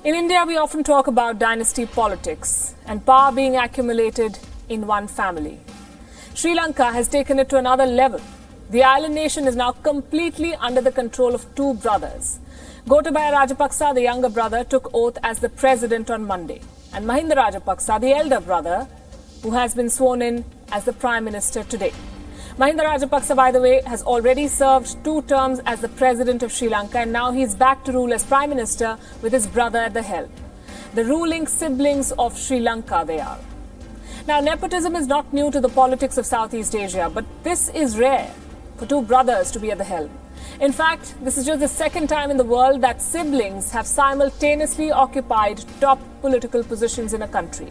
In India, we often talk about dynasty politics and power being accumulated in one family. Sri Lanka has taken it to another level. The island nation is now completely under the control of two brothers. Gotabaya Rajapaksa, the younger brother, took oath as the president on Monday. And Mahinda Rajapaksa, the elder brother, who has been sworn in as the prime minister today. Mahinda Rajapaksa, by the way, has already served 2 terms as the president of Sri Lanka, and now he's back to rule as prime minister with his brother at the helm. The ruling siblings of Sri Lanka they are. Now, nepotism is not new to the politics of Southeast Asia, but this is rare for 2 brothers to be at the helm. In fact, this is just the second time in the world that siblings have simultaneously occupied top political positions in a country.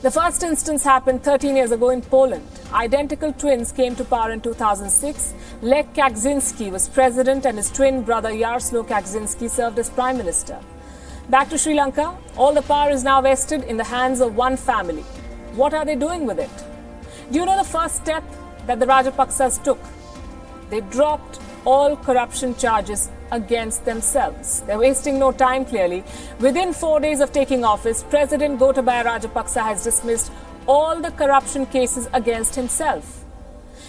The first instance happened 13 years ago in Poland. Identical twins came to power in 2006. Lech Kaczynski was president and his twin brother Jaroslaw Kaczynski served as prime minister. Back to Sri Lanka, all the power is now vested in the hands of one family. What are they doing with it? Do you know the first step that the Rajapaksas took? They dropped all corruption charges against themselves. They're wasting no time, clearly. Within 4 days of taking office, President Gotabaya Rajapaksa has dismissed all the corruption cases against himself.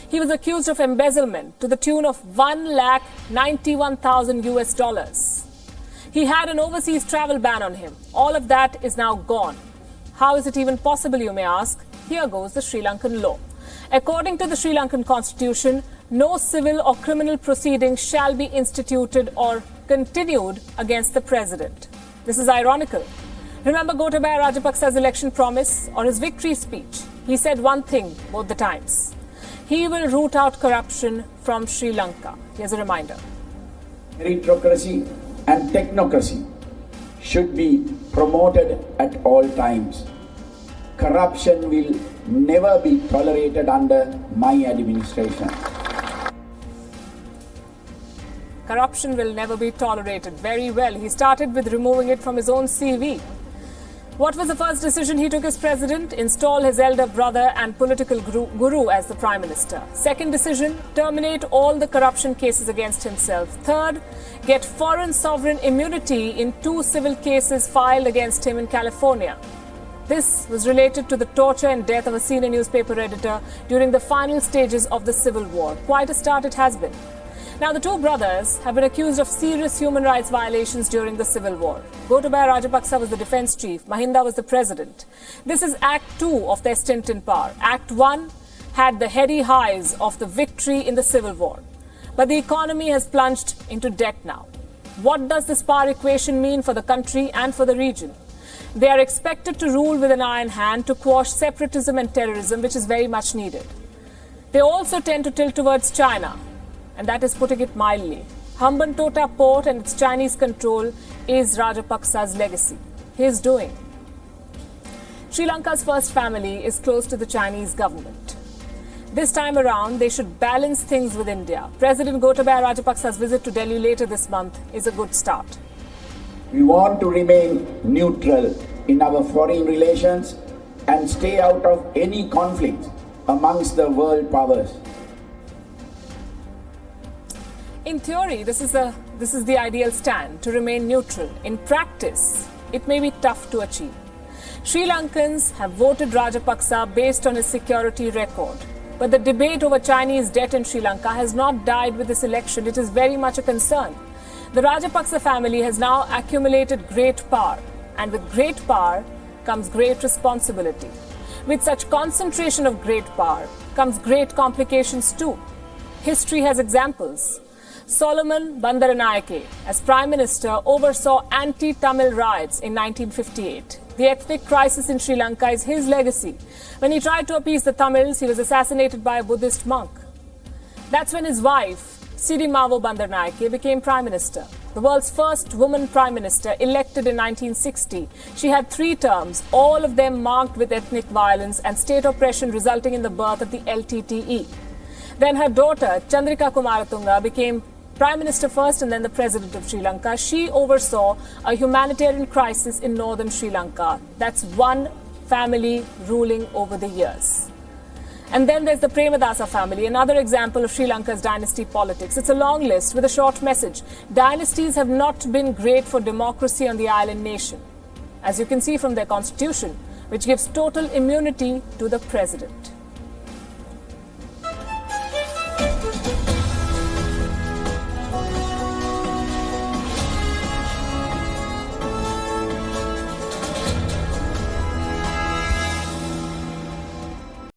He was accused of embezzlement to the tune of $191,000 US. He had an overseas travel ban on him. All of that is now gone. How is it even possible, you may ask? Here goes the Sri Lankan law. According to the Sri Lankan constitution, no civil or criminal proceedings shall be instituted or continued against the president. This is ironical. Remember Gotabaya Rajapaksa's election promise or his victory speech? He said one thing both the times. He will root out corruption from Sri Lanka. Here's a reminder. Meritocracy and technocracy should be promoted at all times. Corruption will never be tolerated under my administration. Corruption will never be tolerated. Very well. He started with removing it from his own CV. What was the first decision he took as president? Install his elder brother and political guru as the prime minister. Second decision, terminate all the corruption cases against himself. Third, get foreign sovereign immunity in 2 civil cases filed against him in California. This was related to the torture and death of a senior newspaper editor during the final stages of the civil war. Quite a start it has been. Now, the 2 brothers have been accused of serious human rights violations during the civil war. Gotabaya Rajapaksa was the defense chief. Mahinda was the president. This is Act 2 of their stint in power. Act 1 had the heady highs of the victory in the civil war. But the economy has plunged into debt now. What does this power equation mean for the country and for the region? They are expected to rule with an iron hand to quash separatism and terrorism, which is very much needed. They also tend to tilt towards China, and that is putting it mildly. Hambantota port and its Chinese control is Rajapaksa's legacy, his doing. Sri Lanka's first family is close to the Chinese government. This time around, they should balance things with India. President Gotabaya Rajapaksa's visit to Delhi later this month is a good start. We want to remain neutral in our foreign relations and stay out of any conflict amongst the world powers. In theory, this is the ideal stand, to remain neutral. In practice, it may be tough to achieve. Sri Lankans have voted Rajapaksa based on his security record. But the debate over Chinese debt in Sri Lanka has not died with this election. It is very much a concern. The Rajapaksa family has now accumulated great power, and with great power comes great responsibility. With such concentration of great power comes great complications too. History has examples. Solomon Bandaranaike, as Prime Minister, oversaw anti-Tamil riots in 1958. The ethnic crisis in Sri Lanka is his legacy. When he tried to appease the Tamils, he was assassinated by a Buddhist monk. That's when his wife, Sirimavo Bandaranaike, became Prime Minister. The world's first woman Prime Minister, elected in 1960. She had 3 terms, all of them marked with ethnic violence and state oppression, resulting in the birth of the LTTE. Then her daughter, Chandrika Kumaratunga, became Prime Minister first and then the President of Sri Lanka. She oversaw a humanitarian crisis in northern Sri Lanka. That's one family ruling over the years. And then there's the Premadasa family, another example of Sri Lanka's dynasty politics. It's a long list with a short message. Dynasties have not been great for democracy on the island nation, as you can see from their constitution, which gives total immunity to the president.